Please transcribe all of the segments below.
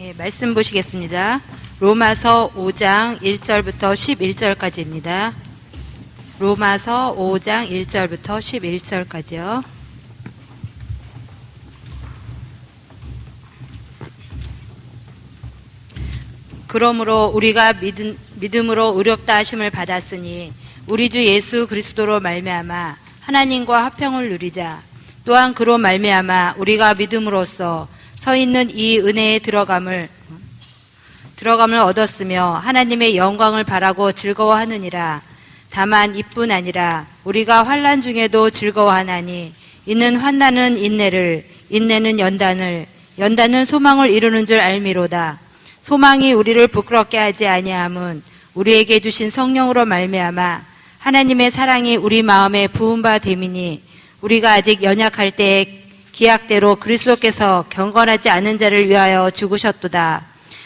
예, 말씀 보시겠습니다. 로마서 5장 1절부터 11절까지입니다. 로마서 5장 1절부터 11절까지요. 그러므로 우리가 믿음으로 의롭다 하심을 받았으니 우리 주 예수 그리스도로 말미암아 하나님과 화평을 누리자. 또한 그로 말미암아 우리가 믿음으로써 서 있는 이 은혜에 들어감을 얻었으며 하나님의 영광을 바라고 즐거워하느니라. 다만 이뿐 아니라 우리가 환난 중에도 즐거워하나니 이는 환난은 인내를, 인내는 연단을, 연단은 소망을 이루는 줄 알미로다. 소망이 우리를 부끄럽게 하지 아니함은 우리에게 주신 성령으로 말미암아 하나님의 사랑이 우리 마음에 부은 바 됨이니 우리가 아직 연약할 때에 기약대로 그리스도께서 경건하지 않은 자를 위하여 죽으셨도다.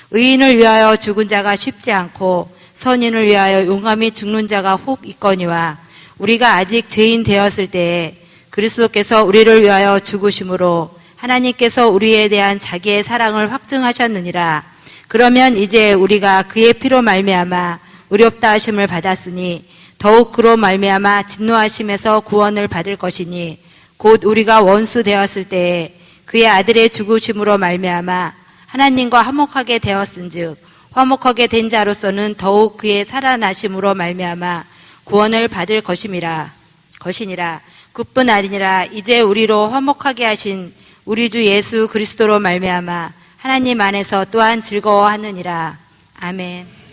의인을 위하여 죽은 자가 쉽지 않고 선인을 위하여 용감히 죽는 자가 혹 있거니와 우리가 아직 죄인 되었을 때에 그리스도께서 우리를 위하여 죽으심으로 하나님께서 우리에 대한 자기의 사랑을 확증하셨느니라. 그러면 이제 우리가 그의 피로 말미암아 의롭다 하심을 받았으니 더욱 그로 말미암아 진노하심에서 구원을 받을 것이니 곧 우리가 원수 되었을 때에 그의 아들의 죽으심으로 말미암아 하나님과 화목하게 되었은즉 화목하게 된 자로서는 더욱 그의 살아나심으로 말미암아 구원을 받을 것이니라. 그뿐 아니라 이제 우리로 화목하게 하신 우리 주 예수 그리스도로 말미암아 하나님 안에서 또한 즐거워하느니라. 아멘.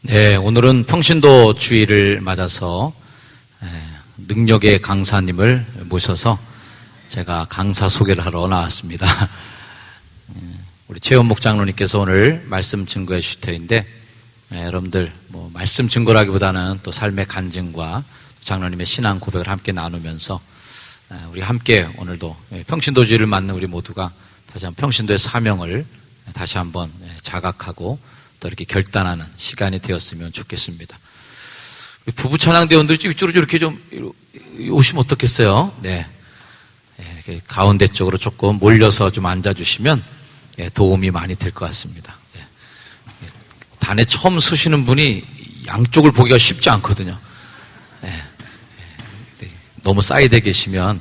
네, 오늘은 평신도 주일을 맞아서 능력의 강사님을 모셔서 제가 강사 소개를 하러 나왔습니다. 우리 최원목 장로님께서 오늘 말씀 증거해 주실 터인데 여러분들 뭐 말씀 증거라기보다는 또 삶의 간증과 장로님의 신앙 고백을 함께 나누면서 우리 함께 오늘도 평신도 주일을 맞는 우리 모두가 다시 한번 평신도의 사명을 다시 한번 자각하고 또 이렇게 결단하는 시간이 되었으면 좋겠습니다. 부부 찬양대원들이 이쪽으로 이렇게 좀 오시면 어떻겠어요? 네. 이렇게 가운데 쪽으로 조금 몰려서 좀 앉아주시면 도움이 많이 될 것 같습니다. 단에 처음 서시는 분이 양쪽을 보기가 쉽지 않거든요. 너무 사이드에 계시면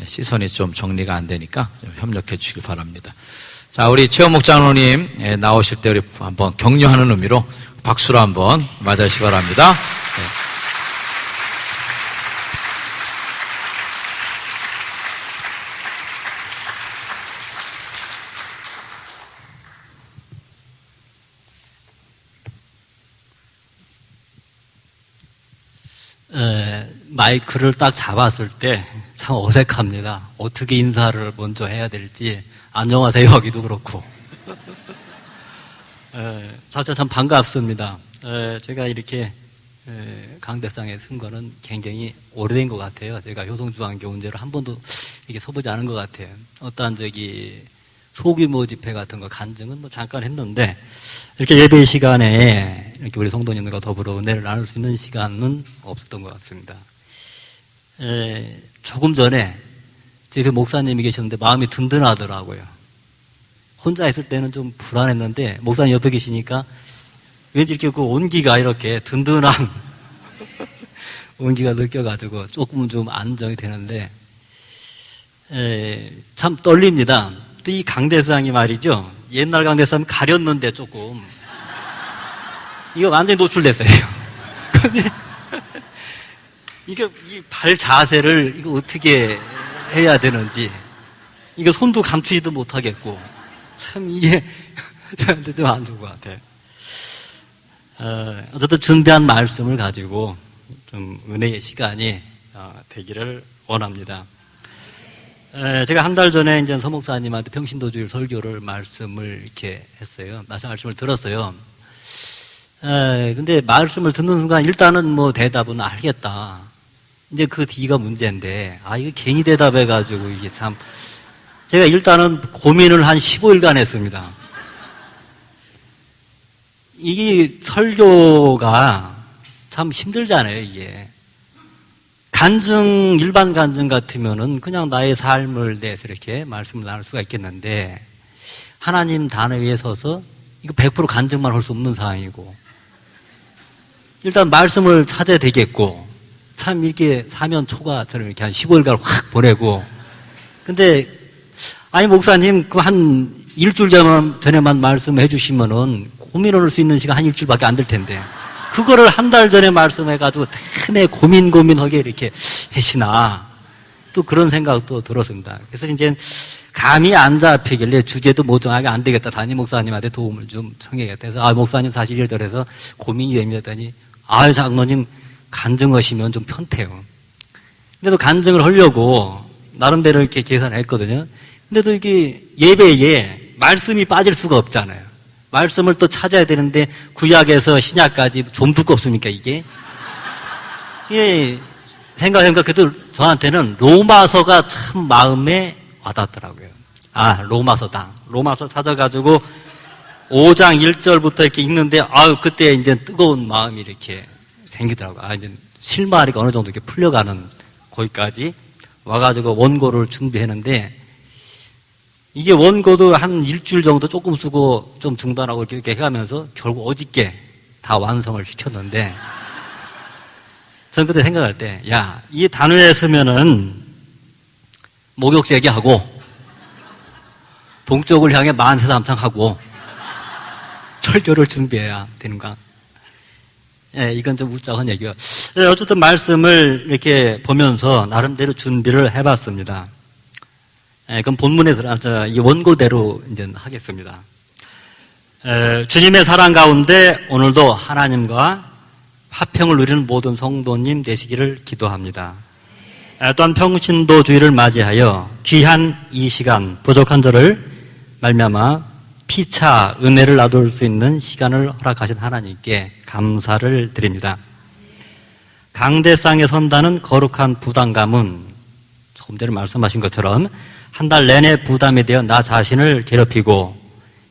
시선이 좀 정리가 안 되니까 좀 협력해 주시길 바랍니다. 자, 우리 최원목 장로님 나오실 때 우리 한번 격려하는 의미로 박수로 한번 맞아주시기 바랍니다. 마이크를 딱 잡았을 때 참 어색합니다. 어떻게 인사를 먼저 해야 될지. 안녕하세요 하기도 그렇고. 사실 참 반갑습니다. 제가 이렇게 강대상에 선 거는 굉장히 오래된 것 같아요. 제가 효성중앙교훈제로 한 번도 이렇게 서보지 않은 것 같아요. 어떠한 소규모 집회 같은 거 간증은 뭐 잠깐 했는데 이렇게 예배 시간에 이렇게 우리 성도님들과 더불어 은혜를 나눌 수 있는 시간은 없었던 것 같습니다. 조금 전에 제 옆에 목사님이 계셨는데 마음이 든든하더라고요. 혼자 있을 때는 좀 불안했는데 목사님 옆에 계시니까 왠지 이렇게 그 온기가 이렇게 든든한 온기가 느껴가지고 조금 좀 안정이 되는데 참 떨립니다. 또 이 강대상이 말이죠. 옛날 강대상 가렸는데 조금 이거 완전히 노출됐어요. 근데 이게 이 발 자세를 이거 어떻게 해야 되는지 이거 손도 감추지도 못하겠고 참 이게 저한테 좀 안 좋은 것 같아요. 어쨌든 준비한 말씀을 가지고 좀 은혜의 시간이 되기를 원합니다. 제가 한 달 전에 이제 서목사님한테 평신도주일 설교를 말씀을 이렇게 했어요. 말씀을 들었어요. 근데 말씀을 듣는 순간 일단은 뭐 대답은 알겠다. 이제 그 뒤가 문제인데, 이거 괜히 대답해가지고 이게 참, 제가 일단은 고민을 한 15일간 했습니다. 이게 설교가 참 힘들잖아요, 이게. 간증, 일반 간증 같으면은 그냥 나의 삶을 대해서 이렇게 말씀을 나눌 수가 있겠는데, 하나님 단어 위에 서서 이거 100% 간증만 할 수 없는 상황이고, 일단 말씀을 찾아야 되겠고, 참 이렇게 사면 초과처럼 이렇게 한 15일간 확 보내고, 근데, 아니, 목사님, 그 한 일주일 전에만 말씀해 주시면은 고민을 할 수 있는 시간 한 일주일밖에 안 될 텐데, 그거를 한 달 전에 말씀해가지고 내내 고민하게 이렇게 하시나, 또 그런 생각도 들었습니다. 그래서 이제 감이 안 잡히길래 주제도 모정하게 안 되겠다. 담임 목사님한테 도움을 좀 청해야겠다. 그래서 목사님 사실 이래저래서 고민이 됩니다 했더니, 장로님 간증하시면 좀 편태요. 근데도 간증을 하려고 나름대로 이렇게 계산을 했거든요. 근데도 이게 예배에 말씀이 빠질 수가 없잖아요. 말씀을 또 찾아야 되는데 구약에서 신약까지 좀 두껍습니까 이게? 예, 생각해보니까 그래도 저한테는 로마서가 참 마음에 와닿더라고요. 로마서 찾아가지고 5장 1절부터 이렇게 읽는데 그때 이제 뜨거운 마음이 이렇게 생기더라고요. 이제 실마리가 어느 정도 이렇게 풀려가는 거기까지 와가지고 원고를 준비했는데, 이게 원고도 한 일주일 정도 조금 쓰고 좀 중단하고 이렇게 해가면서 결국 어저께 다 완성을 시켰는데, 저는 그때 생각할 때, 이 단어에 서면은 목욕제기하고 동쪽을 향해 만세 삼창하고 설교를 준비해야 되는가? 이건 좀 웃자한 얘기가. 어쨌든 말씀을 이렇게 보면서 나름대로 준비를 해봤습니다. 그럼 본문에 들어가서 이 원고대로 이제 하겠습니다. 주님의 사랑 가운데 오늘도 하나님과 화평을 누리는 모든 성도님 되시기를 기도합니다. 또한 평신도 주일을 맞이하여 귀한 이 시간, 부족한 저를 말미암아 피차 은혜를 나눌 수 있는 시간을 허락하신 하나님께 감사를 드립니다. 강대상에 선다는 거룩한 부담감은 조금 전에 말씀하신 것처럼 한 달 내내 부담이 되어 나 자신을 괴롭히고,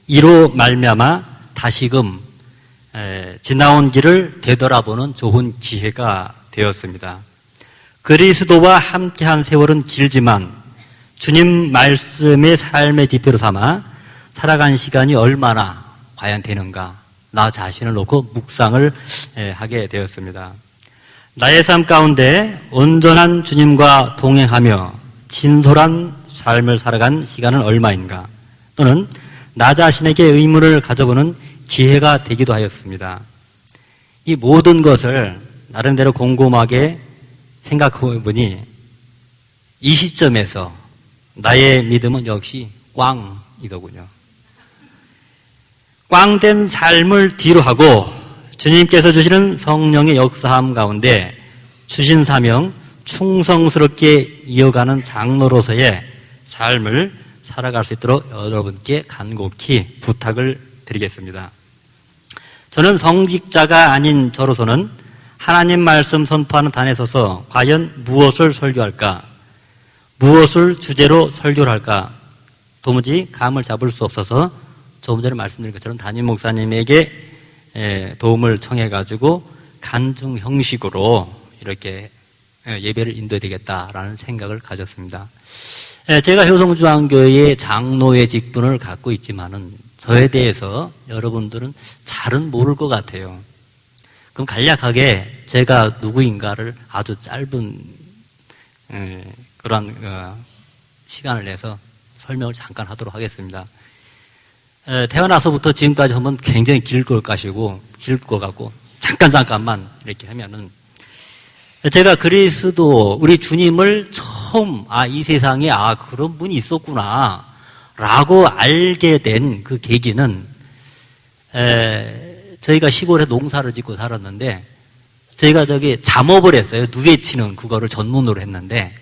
이로 말미암아 다시금 지나온 길을 되돌아보는 좋은 기회가 되었습니다. 그리스도와 함께한 세월은 길지만 주님 말씀의 삶의 지표로 삼아 살아간 시간이 얼마나 과연 되는가, 나 자신을 놓고 묵상을 하게 되었습니다. 나의 삶 가운데 온전한 주님과 동행하며 진솔한 삶을 살아간 시간은 얼마인가, 또는 나 자신에게 의문을 가져보는 기회가 되기도 하였습니다. 이 모든 것을 나름대로 곰곰하게 생각해보니 이 시점에서 나의 믿음은 역시 꽝이더군요. 꽝된 삶을 뒤로 하고 주님께서 주시는 성령의 역사함 가운데 주신 사명 충성스럽게 이어가는 장로로서의 삶을 살아갈 수 있도록 여러분께 간곡히 부탁을 드리겠습니다. 저는 성직자가 아닌 저로서는 하나님 말씀 선포하는 단에 서서 과연 무엇을 설교할까, 무엇을 주제로 설교를 할까 도무지 감을 잡을 수 없어서 조금 전에 말씀드린 것처럼 담임 목사님에게 도움을 청해가지고 간증 형식으로 이렇게 예배를 인도해야 되겠다라는 생각을 가졌습니다. 제가 효성중앙교회의 장로의 직분을 갖고 있지만은 저에 대해서 여러분들은 잘은 모를 것 같아요. 그럼 간략하게 제가 누구인가를 아주 짧은 그런 시간을 내서 설명을 잠깐 하도록 하겠습니다. 태어나서부터 지금까지 하면 굉장히 길 것 같고 잠깐만 이렇게 하면은, 제가 그리스도 우리 주님을 처음 이 세상에 그런 분이 있었구나 라고 알게 된 그 계기는, 저희가 시골에 농사를 짓고 살았는데 저희가 잠업을 했어요. 누에치는 그거를 전문으로 했는데,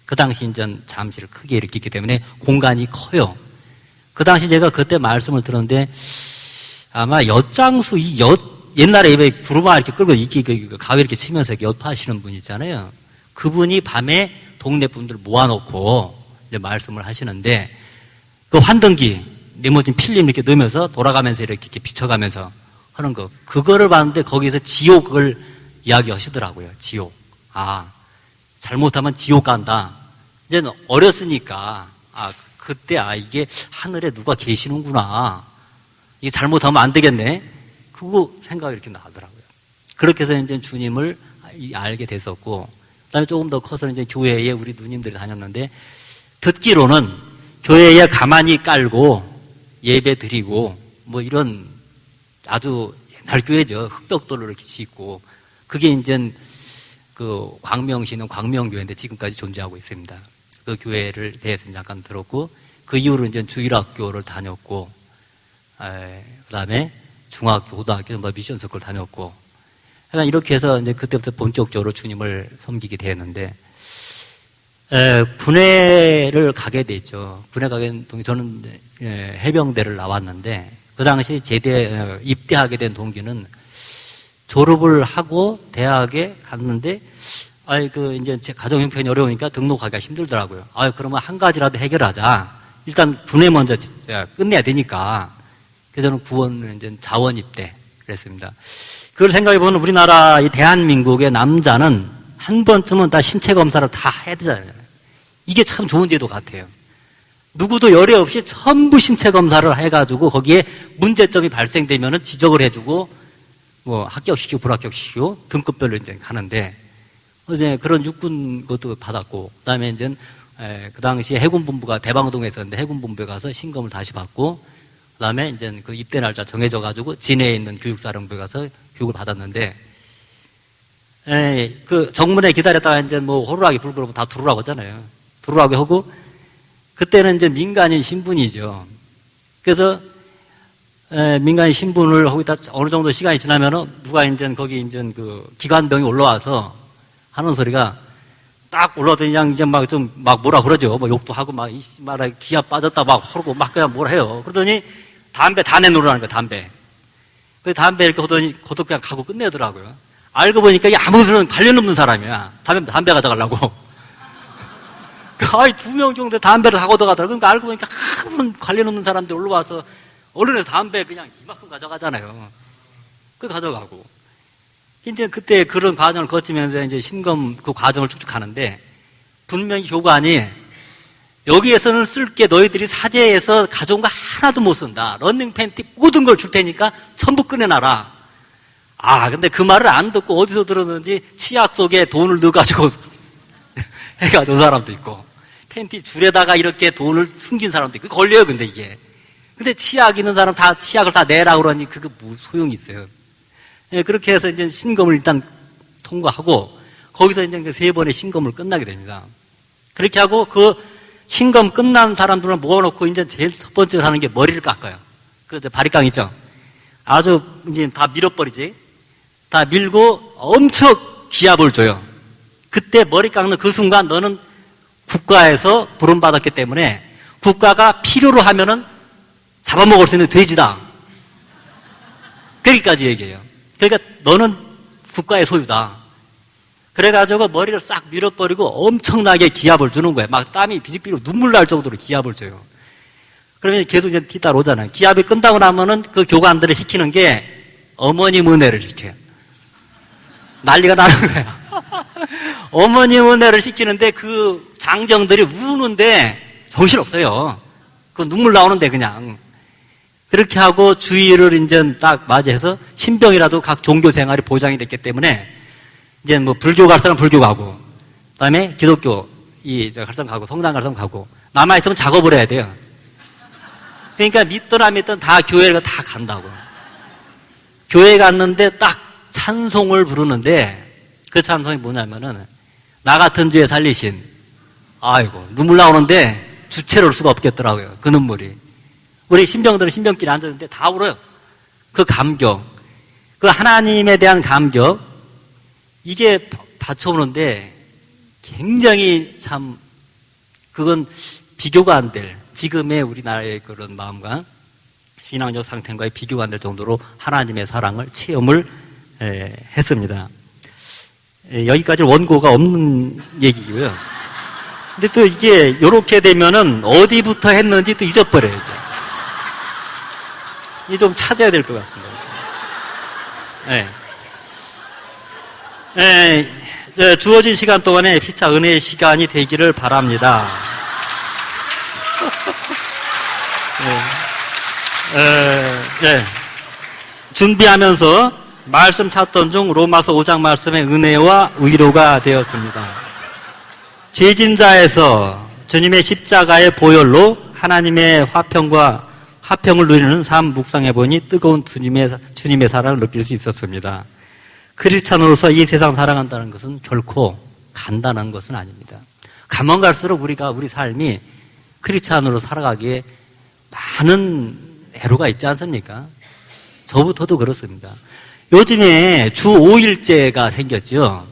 그 당시 이제 잠실을 크게 일으켰기 때문에 공간이 커요. 그 당시 제가 그때 말씀을 들었는데, 아마 엿장수, 옛날에 왜 두루마 이렇게 끌고 가위 이렇게 치면서 이렇게 엿파시는 분 있잖아요. 그분이 밤에 동네 분들 모아놓고 이제 말씀을 하시는데, 그 환등기, 리모진 필름 이렇게 넣으면서 돌아가면서 이렇게 비춰가면서 하는 거, 그거를 봤는데 거기서 지옥을 이야기하시더라고요. 지옥. 아, 잘못하면 지옥 간다. 이제는 어렸으니까, 그때, 이게 하늘에 누가 계시는구나. 이게 잘못하면 안 되겠네. 그거 생각이 이렇게 나더라고요. 그렇게 해서 이제 주님을 알게 됐었고, 그 다음에 조금 더 커서 이제 교회에 우리 누님들이 다녔는데, 듣기로는 교회에 가만히 깔고 예배 드리고, 뭐 이런 아주 옛날 교회죠. 흑벽돌로 이렇게 짓고, 그게 이제 그 광명시는 광명교회인데 지금까지 존재하고 있습니다. 그 교회를 대해서 잠깐 들었고, 그 이후로 이제 주일학교를 다녔고, 그 다음에 중학교, 고등학교, 미션 스쿨 다녔고, 그러니까 이렇게 해서 이제 그때부터 본격적으로 주님을 섬기게 되었는데, 군회를 가게 됐죠. 군에 가게 된 동기, 저는 해병대를 나왔는데, 그 당시 입대하게 된 동기는 졸업을 하고 대학에 갔는데, 이제 제 가정 형편이 어려우니까 등록하기가 힘들더라고요. 그러면 한 가지라도 해결하자. 일단 군에 먼저 끝내야 되니까. 그래서 저는 구원, 이제 자원 입대 그랬습니다. 그걸 생각해보면 우리나라 이 대한민국의 남자는 한 번쯤은 다 신체 검사를 다 해야 되잖아요. 이게 참 좋은 제도 같아요. 누구도 열애 없이 전부 신체 검사를 해가지고 거기에 문제점이 발생되면은 지적을 해주고 뭐 합격시키고 불합격시키고 등급별로 이제 가는데, 이제 그런 육군 것도 받았고, 그 다음에 이제 그 당시에 해군본부가 대방동에 있었는데 해군본부에 가서 신검을 다시 받고, 그 다음에 이제 그 입대 날짜 정해져가지고 진해에 있는 교육사령부에 가서 교육을 받았는데, 그 정문에 기다렸다가 이제 뭐 호루라기 불고 그러면 다 들어오라고 하잖아요. 들어오라고 하고, 그때는 이제 민간인 신분이죠. 그래서 민간인 신분을 하고 있다 어느 정도 시간이 지나면은 누가 이제 거기 이제 그 기관병이 올라와서 하는 소리가 딱 올라오더니 그냥 이제 막 좀 막 뭐라 그러죠. 뭐 욕도 하고 막 말아 기아 빠졌다 막 허르고 막 그냥 뭐라 해요. 그러더니 담배 다 내놓으라는 거예요. 담배. 그 담배 이렇게 하더니 그것도 그냥 가고 끝내더라고요. 알고 보니까 이게 아무 소리는 관련 없는 사람이야. 담배 가져가려고. 거의 2명 정도 담배를 다 걷어가더라고요. 그러니까 알고 보니까 아무 관련 없는 사람들 올라와서 언론에서 담배 그냥 이만큼 가져가잖아요. 그 가져가고. 이제 그때 그런 과정을 거치면서 이제 신검 그 과정을 쭉쭉 가는데, 분명히 교관이 여기에서는 쓸 게 너희들이 사제에서 가져온 거 하나도 못 쓴다. 런닝 팬티 모든 걸 줄 테니까 전부 꺼내놔라. 근데 그 말을 안 듣고 어디서 들었는지 치약 속에 돈을 넣어가지고 해가지고 온 사람도 있고, 팬티 줄에다가 이렇게 돈을 숨긴 사람도 있고, 걸려요, 근데 이게. 근데 치약 있는 사람 다 치약을 다 내라 그러니 그게 뭐 소용이 있어요. 그렇게 해서 이제 신검을 일단 통과하고, 거기서 이제 그 3번의 신검을 끝나게 됩니다. 그렇게 하고 그 신검 끝난 사람들을 모아놓고 이제 제일 첫 번째로 하는 게 머리를 깎아요. 그 바리깡 있죠? 아주 이제 다 밀어버리지. 다 밀고 엄청 기합을 줘요. 그때 머리 깎는 그 순간 너는 국가에서 부름받았기 때문에 국가가 필요로 하면은 잡아먹을 수 있는 돼지다. 거기까지 얘기해요. 그러니까 너는 국가의 소유다. 그래가지고 머리를 싹 밀어버리고 엄청나게 기합을 주는 거예요. 막 땀이 비직비직 눈물 날 정도로 기합을 줘요. 그러면 계속 이제 뒤따라오잖아요. 기합이 끝나고 나면은 그 교관들을 시키는 게 어머님 은혜를 시켜요. 난리가 나는 거야. 어머님 은혜를 시키는데 그 장정들이 우는데 정신없어요. 그 눈물 나오는데 그냥. 그렇게 하고 주의를 이제 딱 맞이해서 신병이라도 각 종교 생활이 보장이 됐기 때문에 이제 뭐 불교 갈 사람 불교 가고, 그 다음에 기독교 갈 사람 가고, 성당 갈 사람 가고, 남아있으면 작업을 해야 돼요. 그러니까 믿든 안 믿든 다 교회를 다 간다고. 교회 갔는데 딱 찬송을 부르는데 그 찬송이 뭐냐면은 나 같은 죄 살리신, 아이고 눈물 나오는데 주체를 수가 없겠더라고요. 그 눈물이. 우리 신병들은 신병끼리 앉았는데 다 울어요. 그 감격, 그 하나님에 대한 감격, 이게 받쳐오는데 굉장히 참 그건 비교가 안 될, 지금의 우리나라의 그런 마음과 신앙적 상태과의 비교가 안 될 정도로 하나님의 사랑을 체험을 했습니다. 여기까지 원고가 없는 얘기고요. 근데 또 이게 이렇게 되면은 어디부터 했는지 또 잊어버려요. 이게 좀 찾아야 될 것 같습니다. 네. 주어진 시간 동안에 피차 은혜의 시간이 되기를 바랍니다. 준비하면서 말씀 찾던 중 로마서 5장 말씀의 은혜와 위로가 되었습니다. 죄진 자에서 주님의 십자가의 보혈로 하나님의 화평을 누리는 삶 묵상해 보니 뜨거운 주님의 사랑을 느낄 수 있었습니다. 크리스찬으로서 이 세상 살아간다는 것은 결코 간단한 것은 아닙니다. 가면 갈수록 우리 삶이 크리스찬으로 살아가기에 많은 애로가 있지 않습니까? 저부터도 그렇습니다. 요즘에 주 5일제가 생겼죠.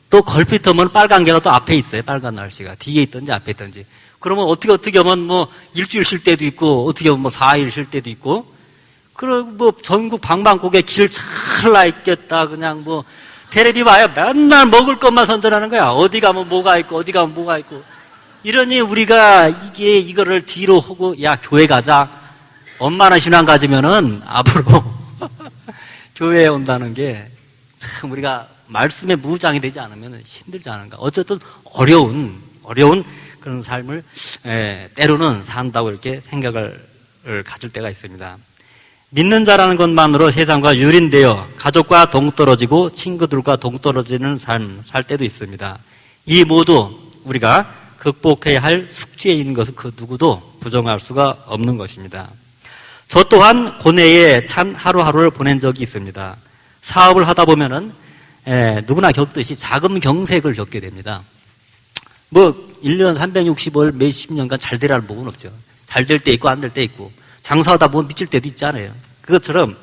또 걸핏하면 빨간 개가 또 앞에 있어요. 빨간 날씨가 뒤에 있든지 앞에 있든지. 그러면 어떻게 하면 뭐 일주일 쉴 때도 있고 어떻게 하면 뭐 4일 쉴 때도 있고, 그리고 뭐 전국 방방곡에 길 찰나 있겠다. 그냥 뭐 테레비 봐야 맨날 먹을 것만 선전하는 거야. 어디 가면 뭐가 있고 어디 가면 뭐가 있고. 이러니 우리가 이거를 뒤로 하고 야 교회 가자. 엄마나 신앙 가지면은 앞으로 교회에 온다는 게 참 우리가 말씀에 무장이 되지 않으면 힘들지 않은가. 어쨌든 어려운 그런 삶을 때로는 산다고 이렇게 생각을 가질 때가 있습니다. 믿는 자라는 것만으로 세상과 유린되어 가족과 동떨어지고 친구들과 동떨어지는 삶 살 때도 있습니다. 이 모두 우리가 극복해야 할 숙제인 것은 그 누구도 부정할 수가 없는 것입니다. 저 또한 고뇌에 찬 하루하루를 보낸 적이 있습니다. 사업을 하다 보면은 누구나 겪듯이 자금 경색을 겪게 됩니다. 뭐 1년 365일 몇십 년간 잘 되라는 법은 없죠. 잘 될 때 있고 안 될 때 있고, 장사하다 보면 미칠 때도 있잖아요. 그것처럼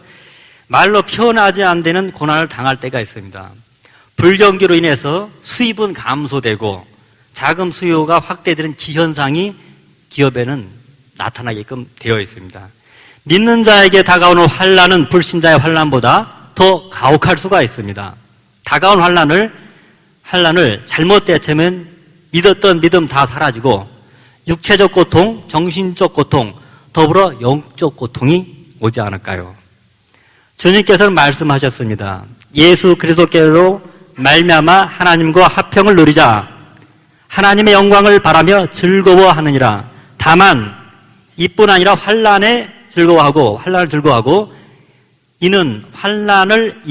말로 표현하지 않는 고난을 당할 때가 있습니다. 불경기로 인해서 수입은 감소되고 자금 수요가 확대되는 기현상이 기업에는 나타나게끔 되어 있습니다. 믿는 자에게 다가오는 환난은 불신자의 환난보다 더 가혹할 수가 있습니다. 다가온 환난을 잘못 대처하면 믿었던 믿음 다 사라지고 육체적 고통, 정신적 고통, 더불어 영적 고통이 오지 않을까요? 주님께서는 말씀하셨습니다. 예수 그리스도께로 말미암아 하나님과 화평을 누리자. 하나님의 영광을 바라며 즐거워하느니라. 다만 이뿐 아니라 환난을 즐거워하고 이는 환난을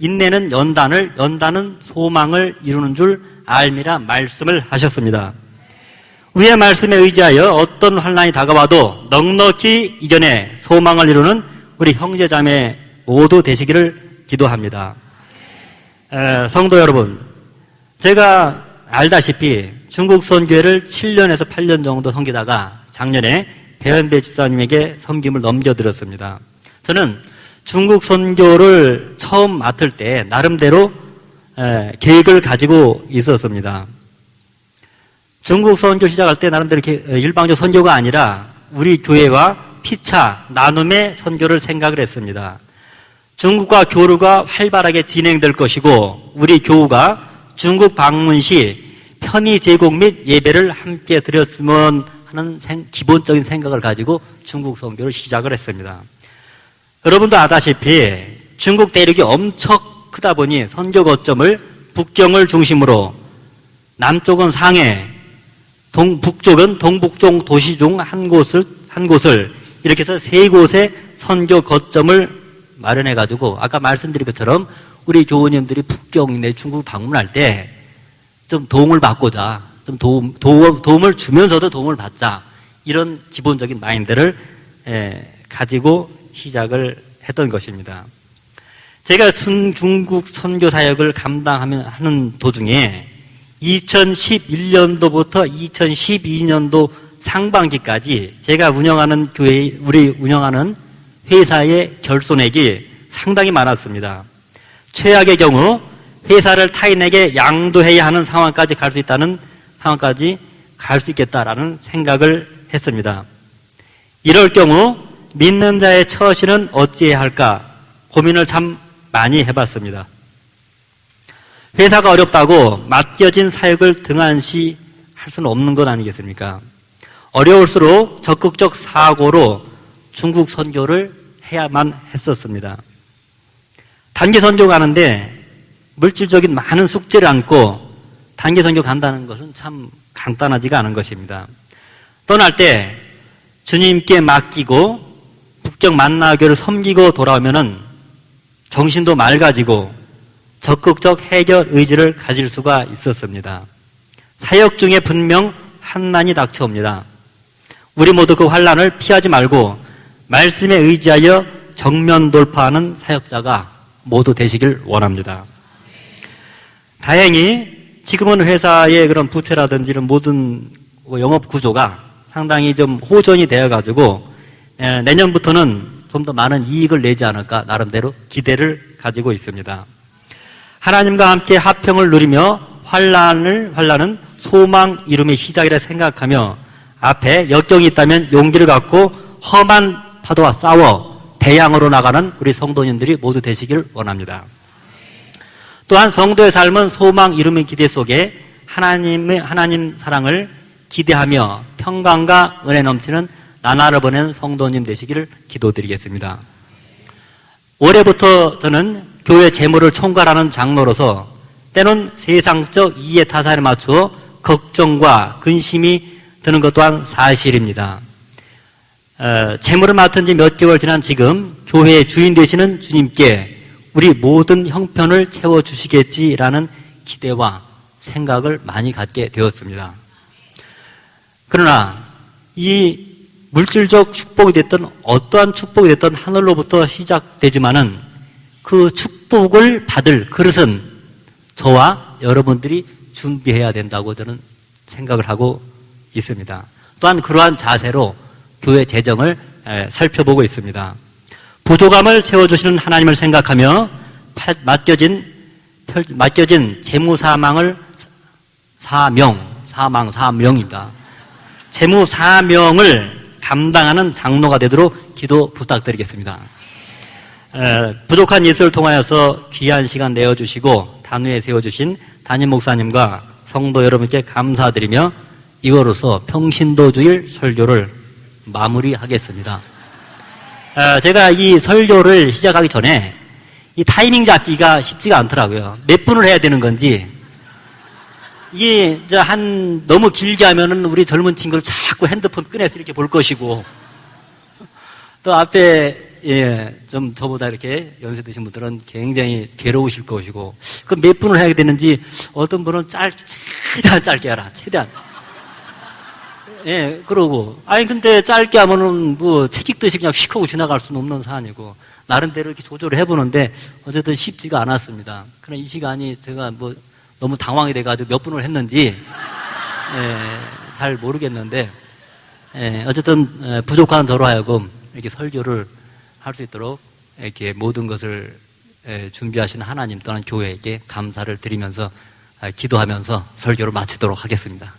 인내는 연단은 소망을 이루는 줄 알미라 말씀을 하셨습니다. 위의 말씀에 의지하여 어떤 환난이 다가와도 넉넉히 이겨내 소망을 이루는 우리 형제자매 모두 되시기를 기도합니다. 성도 여러분, 제가 알다시피 중국 선교회를 7년에서 8년 정도 섬기다가 작년에 배현배 집사님에게 섬김을 넘겨드렸습니다. 저는 중국 선교를 처음 맡을 때 나름대로 계획을 가지고 있었습니다. 중국 선교 시작할 때 나름대로 일방적 선교가 아니라 우리 교회와 피차 나눔의 선교를 생각을 했습니다. 중국과 교류가 활발하게 진행될 것이고 우리 교우가 중국 방문 시 편의 제공 및 예배를 함께 드렸으면 하는 기본적인 생각을 가지고 중국 선교를 시작을 했습니다. 여러분도 아다시피 중국 대륙이 엄청 크다 보니 선교 거점을 북경을 중심으로 남쪽은 상해, 북쪽은 동북쪽 도시 중 한 곳을 이렇게 해서 세 곳의 선교 거점을 마련해 가지고 아까 말씀드린 것처럼 우리 교우님들이 북경 내 중국 방문할 때 좀 도움을 받고자, 좀 도움을 주면서도 도움을 받자, 이런 기본적인 마인드를 가지고 시작을 했던 것입니다. 제가 중국 선교 사역을 감당하는 도중에 2011년도부터 2012년도 상반기까지 제가 운영하는 우리 운영하는 회사의 결손액이 상당히 많았습니다. 최악의 경우 회사를 타인에게 양도해야 하는 상황까지 갈 수 있겠다라는 생각을 했습니다. 이럴 경우 믿는 자의 처신은 어찌해야 할까 고민을 참 많이 해봤습니다. 회사가 어렵다고 맡겨진 사역을 등한시 할 수는 없는 것 아니겠습니까? 어려울수록 적극적 사고로 중국 선교를 해야만 했었습니다. 단기 선교 가는데 물질적인 많은 숙제를 안고 단기 선교 간다는 것은 참 간단하지가 않은 것입니다. 떠날 때 주님께 맡기고 북경 만나교를 섬기고 돌아오면은 정신도 맑아지고 적극적 해결 의지를 가질 수가 있었습니다. 사역 중에 분명 환난이 닥쳐옵니다. 우리 모두 그 환난을 피하지 말고 말씀에 의지하여 정면 돌파하는 사역자가 모두 되시길 원합니다. 다행히 지금은 회사의 그런 부채라든지 이런 모든 영업 구조가 상당히 좀 호전이 되어가지고 내년부터는 좀 더 많은 이익을 내지 않을까 나름대로 기대를 가지고 있습니다. 하나님과 함께 화평을 누리며 환난은 소망 이룸의 시작이라 생각하며 앞에 역경이 있다면 용기를 갖고 험한 파도와 싸워 대양으로 나가는 우리 성도님들이 모두 되시길 원합니다. 또한 성도의 삶은 소망 이룸의 기대 속에 하나님 사랑을 기대하며 평강과 은혜 넘치는 나날을 보낸 성도님 되시기를 기도드리겠습니다. 올해부터 저는 교회 재무를 총괄하는 장로로서 때론 세상적 이해 타산에 맞추어 걱정과 근심이 드는 것 또한 사실입니다. 재무를 맡은 지 몇 개월 지난 지금 교회의 주인 되시는 주님께 우리 모든 형편을 채워주시겠지라는 기대와 생각을 많이 갖게 되었습니다. 그러나 이 물질적 축복이 됐든 어떠한 축복이 됐든 하늘로부터 시작되지만은 그 축복을 받을 그릇은 저와 여러분들이 준비해야 된다고 저는 생각을 하고 있습니다. 또한 그러한 자세로 교회 재정을 살펴보고 있습니다. 부족함을 채워주시는 하나님을 생각하며 맡겨진 재무 사명입니다. 재무 사명을 감당하는 장로가 되도록 기도 부탁드리겠습니다. 부족한 예수를 통하여서 귀한 시간 내어주시고 단위에 세워주신 담임 목사님과 성도 여러분께 감사드리며 이거로서 평신도주일 설교를 마무리하겠습니다. 제가 이 설교를 시작하기 전에 이 타이밍 잡기가 쉽지가 않더라고요. 몇 분을 해야 되는 건지. 이게 너무 길게 하면은 우리 젊은 친구를 자꾸 핸드폰 꺼내서 이렇게 볼 것이고, 또 앞에, 좀 저보다 이렇게 연세 드신 분들은 굉장히 괴로우실 것이고, 그 몇 분을 해야 되는지 어떤 분은 최대한 짧게 하라, 최대한. 그러고. 근데 짧게 하면은 책 읽듯이 그냥 휙 하고 지나갈 수는 없는 사안이고, 나름대로 이렇게 조절을 해보는데, 어쨌든 쉽지가 않았습니다. 그러나 이 시간이 제가 너무 당황이 돼가지고 몇 분을 했는지, 잘 모르겠는데, 어쨌든, 부족한 저로 하여금 이렇게 설교를 할 수 있도록 이렇게 모든 것을 준비하신 하나님 또한 교회에게 감사를 드리면서 기도하면서 설교를 마치도록 하겠습니다.